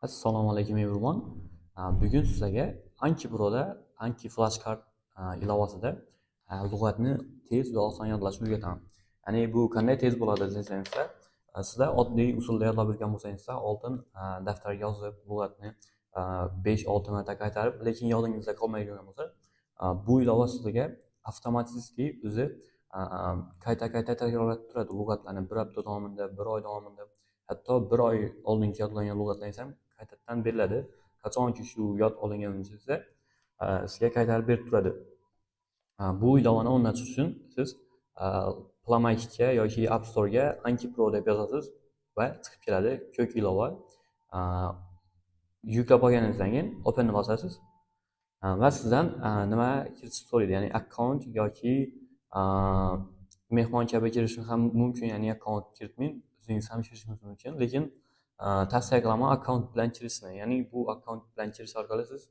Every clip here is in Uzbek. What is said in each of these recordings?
Assalomu alaykum everyone. Bugun sizlarga Anki Pro'da Anki flashcard ilovasida lug'atni tez va oson yodlashni o'rgataman. Ya'ni bu qanday tez bo'ladi desangizlar, sizlar oddiy usulda yodlab yurgan bo'lsangizlar, oldin daftarga yozib lug'atni 5-6 marta qaytarib, lekin yodingizda qolmaydigan bo'lsa, bu ilova sizlarga avtomatik o'zi qayta takrorlatib turadi lug'atlarni bir hafta davomida, bir oy davomida, hatto bir oy oldingi yodlangan lug'atlaringiz ham qaytadan beriladi. Qachonki shu yod olinganingizda sizga qaytarib berib turadi. Bu ilovani o'rnatish uchun siz Play Marketga yoki App Store'ga Anki Pro deb yozasiz va chiqib keladi. Ko'k ilova. Yuklab olganingizdan keyin Open'ni bosasiz va sizdan nima kiritishni so'raydi, ya'ni akkaunt yoki mehmon kabi kirishni ham mumkin, ya'ni akkaunt kiritmang, o'zingiz ham kirishingiz mumkin, lekin tavsiya qilaman akkaunt bilan kirishni. Ya'ni bu akkaunt bilan kirish orqali siz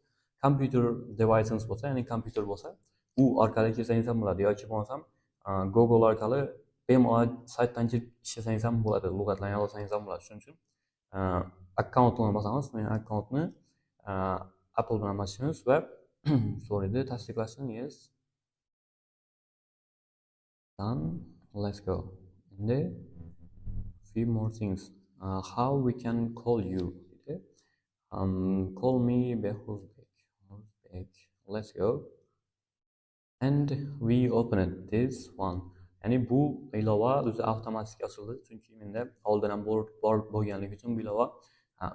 kompyuter device'ingiz bo'lsa, ya'ni kompyuter bo'lsa, u orqali kirsangiz ham bo'ladi yoki bo'lmasam Google orqali bemalol saytdan kirib ishlasangiz ham bo'ladi, lug'atlarni yozsangiz ham bo'ladi. Shuning uchun akkauntni bosamiz. Men akkauntni Apple bilan bosishimiz va so'raydi tasdiqlashni. Yes. Done. Let's go. Endi few more things. How we can call you? Call me Behuzbek. Let's go. And we open it. This one. Ya'ni bu ilova o'zi avtomatik ochildi, chunki menda oldin ham bor bo'lganligi uchun bu ilova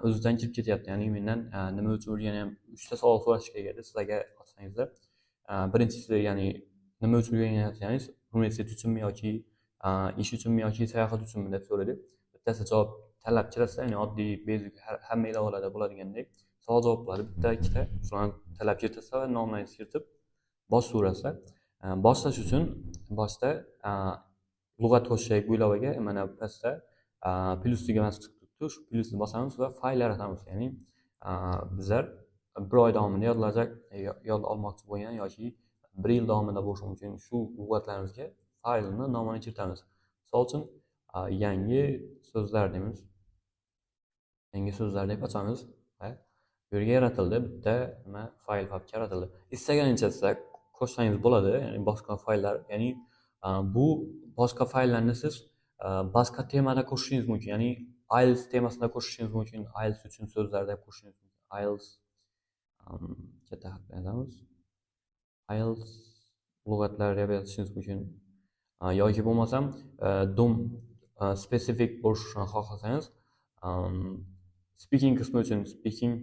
o'zidan kirib ketyapti. Ya'ni mendan nima uchun urgani ham 3 ta savol so'rashga keladi. Sizlarga ochsangizlar, birinchisi, ya'ni nima uchun urganingiz, universitet uchunmi yoki ish uchunmi yoki sayohat uchunmi deb so'raydi. Bittasi javob tanlab kirasiz, ya'ni oddiy basic hamma ilovalarda bo'ladigandek savol javoblar bitta ikkita, shularni tanlab kiritasiz va nomingizni kiritib boshlaverasizlar. Boshlash uchun boshda lug'at qo'shsak bu ilovaga mana pastda plus tugmasi chiqib turibdi. Shu plusni bosamiz va fayl yaratamiz. Ya'ni bizlar bir oy davomida yod olmoqchi bo'lgan yoki bir yil davomida bo'lishi mumkin shu lug'atlarimizga faylni nomini kiritamiz. Misol uchun yangi so'zlar deymiz. Yangi so'zlar deb ochamiz va bu yerga yaratildi, bitta nima fayl papka yaratildi. Istaganingcha sizlar qo'shsangiz bo'ladi, ya'ni boshqa fayllar, ya'ni bu boshqa fayllarni siz boshqa temada qo'shishingiz mumkin. Ya'ni IELTS temasida qo'shishingiz mumkin. IELTS uchun so'zlar deb qo'shishingiz mumkin. IELTS katta harf yozamiz. IELTS lug'atlar deb yozishingiz mumkin. Yoki bo'lmasam dom specific bo'lishini xohlasangiz, speaking qismi uchun speaking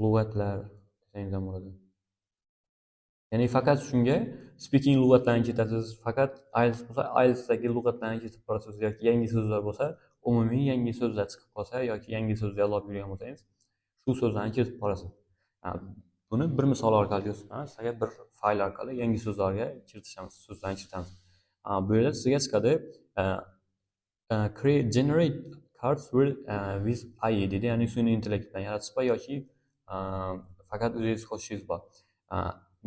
lug'atlar desangiz ham bo'ladi. Ya'ni faqat shunga speaking lug'atlarni kiritasiz, faqat IELTS bo'lsa IELTSdagi lug'atlarni kiritib borasiz, yoki yangi so'zlar bo'lsa, umumiy yangi so'zlar chiqib qolsa yoki yangi so'z yodlab yurgan bo'lsangiz, shu so'zlarni kiritib borasiz. Buni bir misol orqali ko'rsataman. Sizga bir fayl orqali yangi so'zlarga kiritamiz, so'zlarni kiritamiz. Bu yerda sizga chiqadi create generate cards with AI deydi, ya'ni sun'iy intellekt bilan yaratish bor yoki faqat o'zingiz qo'shishingiz bor.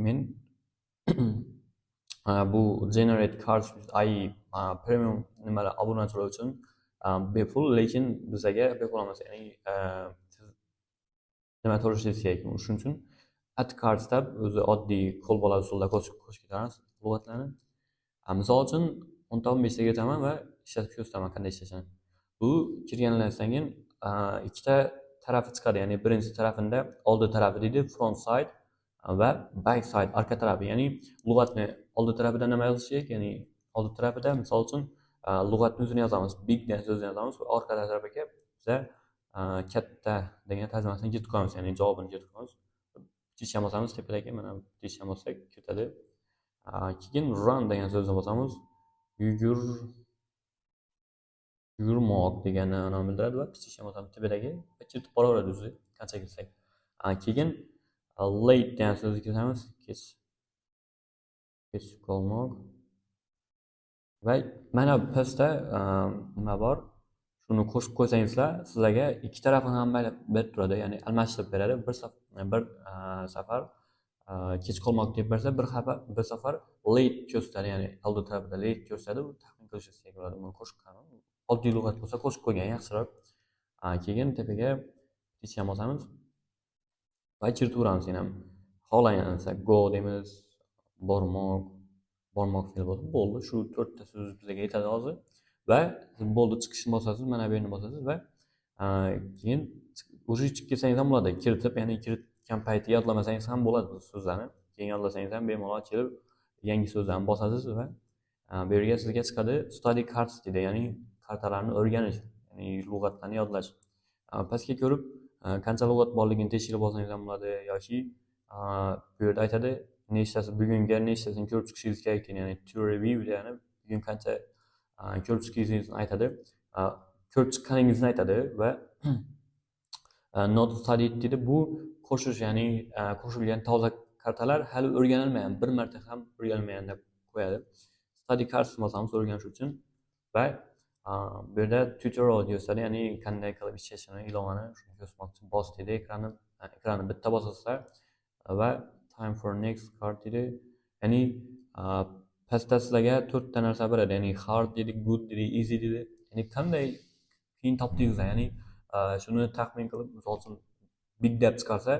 Men bu generate cards with AI premium nimalar obunachilar uchun bepul, lekin bizga bepul emas, ya'ni nima to'lashingiz kerak. Shuning uchun add cards tab o'zi oddiy qo'l bola usulda qo'shib ketamiz lug'atlarni. Misol uchun 10-15 ta ketaman va ishlatib ko'rsataman qanday ishlashini. Bu kirganingizdan keyin ikkita tarafi chiqadi, ya'ni birinchi tarafida oldi tarafi deydi, front side va back side, orqa tarafi. Ya'ni lug'atni oldi tarafida nima yozish kerak, ya'ni oldi tarafida misol uchun lug'atni o'zini yozamiz, big degan so'zni yozamiz va orqa tarafiga biza katta degan tarjimasini kiritib qo'yamiz, ya'ni javobini kiritib qo'yamiz. Kichikcha bosamiz, tepadagi mana kichikcha bossak kiritadi. Keyin run degan so'zni bosamiz, yurmoq deganini bildiradi va kichikcha bosamiz, tepadagi kiritib boraveradi o'zi qancha kirsak. Keyin late degan so'zni kiritamiz, kech qolmoq. Va mana pastda nima bor? Shuni qo'shib qo'ysangizlar, sizlarga ikki tarafini ham berib turadi, ya'ni almashtirib beradi. Bir safar kech qolmoq deb bersa, bir safar late ko'rsatadi, ya'ni oldi tarafida late ko'rsatadi. Bu taxmin qilishingiz kerak bo'ladi. Buni qo'shib qo'yaman. Oddiy lug'at bo'lsa qo'shib qo'ygan yaxshiroq. Keyin tepaga ichgan bo'lsamiz va chertaveramiz yana ham. Xohlagansa go deymiz, bormoq, bormoq fe'li bo'ldi. Bo'ldi. Shu 4 ta so'z bizga yetadi hozir va siz bo'ldi chiqishni bosasiz, mana bu yerni bosasiz va keyin уже chiqib ketsangiz ham bo'ladi. Kiritib, ya'ni kiritgan payti yodlamasangiz ham bo'ladi bu so'zlarni. Keyin yodlasangiz ham bemalol kelib yangi so'zlarni bosasiz va bu yerga sizga chiqadi study cards deydi, ya'ni kartalarni o'rganish, ya'ni lug'atlarni yodlash. Pastga ko'rib qancha lug'at borligini tekshirib olsangiz ham bo'ladi yoki bu yerda aytadi nechtasi bugunga nechtasini ko'rib chiqishingiz kerakligini, ya'ni to review degani bugun qancha ko'rib chiqqaningizni aytadi, ko'rib chiqqaningizni aytadi va not studied deydi. Bu qo'shish, ya'ni qo'shilgan toza kartalar hali o'rganilmagan, bir marta ham o'rganilmagan deb qo'yadi. Study cards bosamiz o'rganish uchun va bu yerda tutorial ko'rsatadi, ya'ni qanday qilib ishlashini, ilovani shuni ko'rsatmoqchi. Bos deydi, ekranni bitta bosasizlar va time for next card deydi. Ya'ni pastda sizlarga 4 ta narsa beradi, ya'ni hard deydi, good deydi, easy deydi. Ya'ni qanday qiyin topdingizlar, ya'ni shuni taxmin qilib, misol uchun big deb chiqarsa,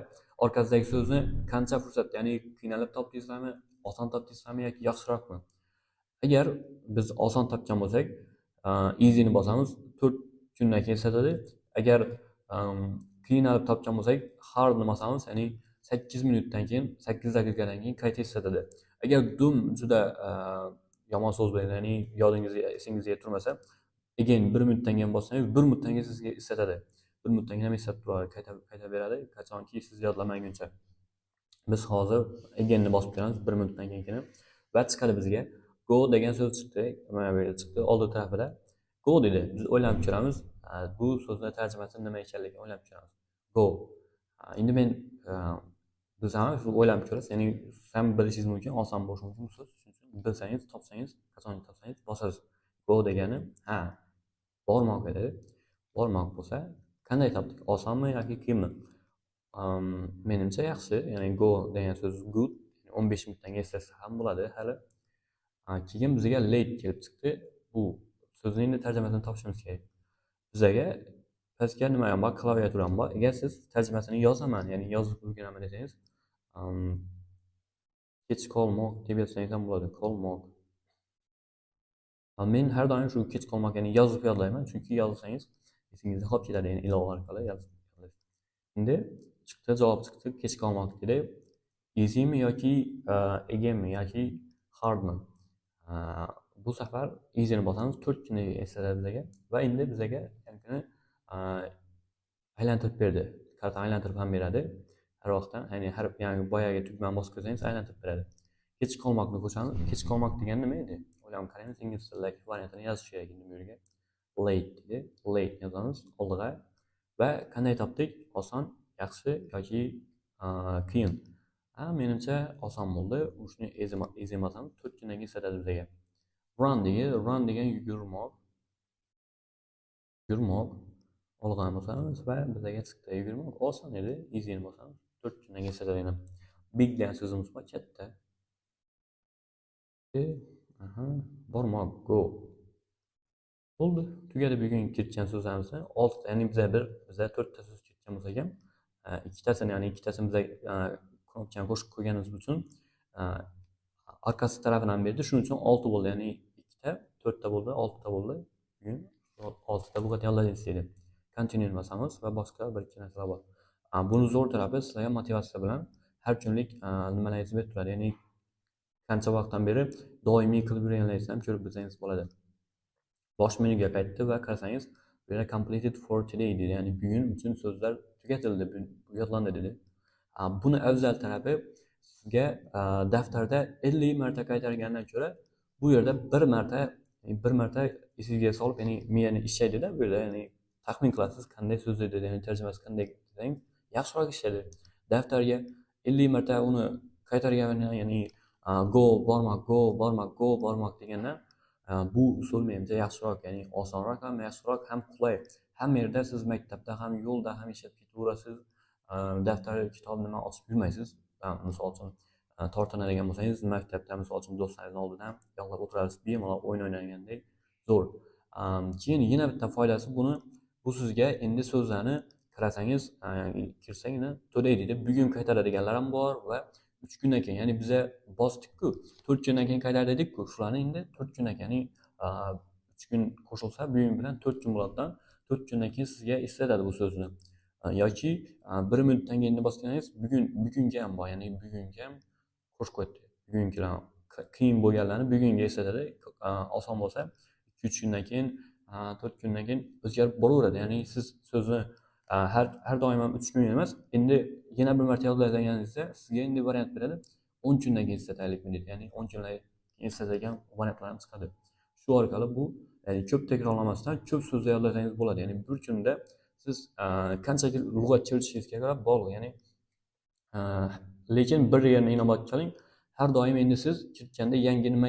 orqasidagi so'zni qancha fursat, ya'ni qiynalib topdingizlarmi, oson topdingizlarmi yoki yaxshiroqmi? Agar biz oson topgan bo'lsak, easy'ni bosamiz, 4 kundan keyin eslatadi. Agar qiynalib topgan bo'lsak, hardni bosamiz, ya'ni 8 minutdan keyin, 8 daqiqadan keyin qayta eslatadi. Agar dum juda yomon so'z bilan, ya'ni yodingizga, esingizga turmasa, again 1 minutdan keyin bossangiz, 1 minutdan keyin sizga eslatadi. 1 minutdan keyin ham eslatib turadi, qayta beradi, qachonki siz yodlamaguncha. Biz hozir againni bosib ko'ramiz 1 minutdan keyin va chiqadi bizga go degan so'z chiqdi. Mana bu yerda chiqdi, old tarafida go dedi. Biz o'ylanib ko'ramiz, bu so'zning tarjimasi nima ekanligini o'ylab ko'ramiz. Go. Endi men biz ham shu o'ylab ko'rasiz, ya'ni ham bilishingiz mumkin, oson bo'lishi mumkin bu so'z. Shuning uchun bilsangiz, topsangiz, qachon topsangiz bosasiz. Go degani bormoq edi. Bormoq bo'lsa, qanday topdik? Osonmi yoki qiyinmi? Menimcha yaxshi, ya'ni go degan so'z good, 15 minutdan keyin eslasa ham bo'ladi hali. Keyin bizga late kelib chiqdi. Bu so'zning tarjimasini topishimiz kerak. Bizga pastga nima ham bor, klaviatura ham bor. Agar siz tarjimasini yozaman, ya'ni yozib o'rganaman desangiz, kech qolmoq deb yozsangiz ham bo'ladi. Qolmoq. Men har doim shu kech qolmoq, ya'ni yozib yodlayman, chunki yozsangiz esingizda qolib ketadi, ya'ni ilova orqali yozib. Endi chiqdi, javob chiqdi, kech qolmoq dedi. Easymi yoki againmi yoki hardmi? Bu safar easy'ni bosamiz, 4 kunni eslatadi bizga va endi bizga kuni aylantirib berdi. Karta aylantirib ham beradi. Har vaqtdan, ya'ni boyagi tugmani bosib ko'rsangiz aylantirib beradi. Kech qolmoqni qo'shamiz. Kech qolmoq degani nima edi? O'ylab qaraymiz, ingliz tilidagi variantini yozish kerak endi bu yerga. Late dedi. Late yozamiz oldiga va qanday topdik? Oson, yaxshi yoki qiyin? Menimcha oson bo'ldi. Shuni easy bosamiz, 4 kundan keyin eslatadi bizga. Run degan yugurmoq. Yugurmoq. Olg'an bosamiz va bizga chiqdi yugurmoq. Oson edi. Easy'ni bosamiz, 4 kundan keyin eslatadi yana. Big degan so'zimiz bor, katta. Bormoq, go. Bo'ldi. Tugadi bugun ketgan so'zlarimizni. 6 ta, ya'ni bizda 4 ta so'z ketgan bo'lsa ham, ikkitasini bizga knopkani qo'shib qo'yganimiz uchun orqasi tarafini berdi. Shuning uchun 6 bo'ldi. Ya'ni 2 ta, 4 ta bo'ldi, 6 ta bo'ldi. Bugun 6 ta lug'at yodladingiz deydi. Continue bosamiz va boshqa bir-ikki narsalar bor. Buni zo'r tarafi sizlarga motivatsiya bilan har kunlik nimalaringizni berib turadi. Ya'ni qancha vaqtdan beri doimiy qilib yurganlaringizni ham ko'rib bilsangiz bo'ladi. Bosh menyuga qaytdi va qarasangiz, bu yerda completed for today deydi. Ya'ni bugun uchun so'zlar tugatildi, yodlandi dedi. Buni afzal tarafi sizga daftarda 50 marta qaytargandan ko'ra bu yerda bir marta esingizga solib, ya'ni miyani ishlaydida bu yerda, ya'ni taxmin qilasiz qanday so'z edi, ya'ni tarjimasi qanday desangiz yaxshiroq ishlaydi. Daftarga 50 marta uni qaytargandan, ya'ni go bormoq degandan bu usul menimcha yaxshiroq, ya'ni osonroq ham, yaxshiroq ham qulay. Hamma yerda siz maktabda ham, yo'lda ham ishlatib ketaverasiz. Daftar, kitob nima ochib yurmaysiz. Misol uchun tortinadigan bo'lsangiz, maktabda misol uchun do'stlaringiz oldida ham yo'qlab o'tirasiz, bemalol o'yin o'ynagandek zo'r. Keyin yana bitta foydasi bu sizga endi so'zlarni kirasangiz, kirsangina to'laydi deb bugun qaytaradiganlar ham bor va 3 kundan keyin, ya'ni biza bosdik-ku, 4 kundan keyin qaytar dedik-ku, shularni endi 4 kundan keyin, ya'ni 3 kun qo'shilsa bugun bilan 4 kun bo'ladidan 4 kundan keyin sizga eslatadi bu so'zni. Yoki 1 minutdan keyin bossangiz bugungi ham bor, ya'ni bugungi ham qo'shib qo'yadi. Bugungilar qiyin bo'lganlarni bugunga eslatadi. Oson bo'lsa 2-3 kundan keyin, 4 kundan keyin o'zgarib boraveradi. Ya'ni siz so'zni har doim ham 3 kun emas, endi yana bir marta yodlayotganingizda sizga endi variant beradi. 10 kundan keyin eslataylikmi deydi. Ya'ni 10 kundan keyin eslatadigan variantlar ham chiqadi. Shu orqali bu ko'p takrorlamasdan ko'p so'zlar yodlasangiz bo'ladi. Ya'ni bir kunda siz qanchaga lug'at kiritishingizga qarab bog'liq. Ya'ni lekin bir yerni inobat qiling, har doim endi siz kiritganda yangi nima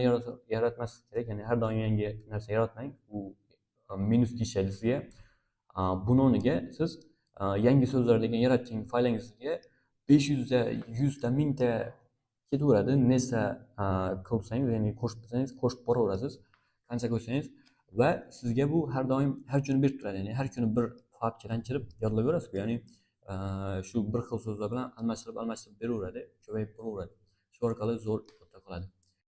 yaratmaslik kerak. Ya'ni har doim yangi narsa yaratmang. Bu minus deyishadi sizga. Buni o'rniga siz yangi so'zlar degan yaratgan faylingizga 500 ta, 100 ta, 1000 ta ketaveradi. Nesa qilsangiz, ya'ni qo'shib qo'ysangiz, qo'shib boraverasiz. Qancha qo'ysangiz va sizga bu har doim har kuni berib turadi. Ya'ni har kuni bir papkadan kirib yodlayverasiz. Ya'ni shu bir xil so'zlar bilan almashtirib beraveradi, ko'payib boraveradi. Shu orqali zo'r o'ta qoladi.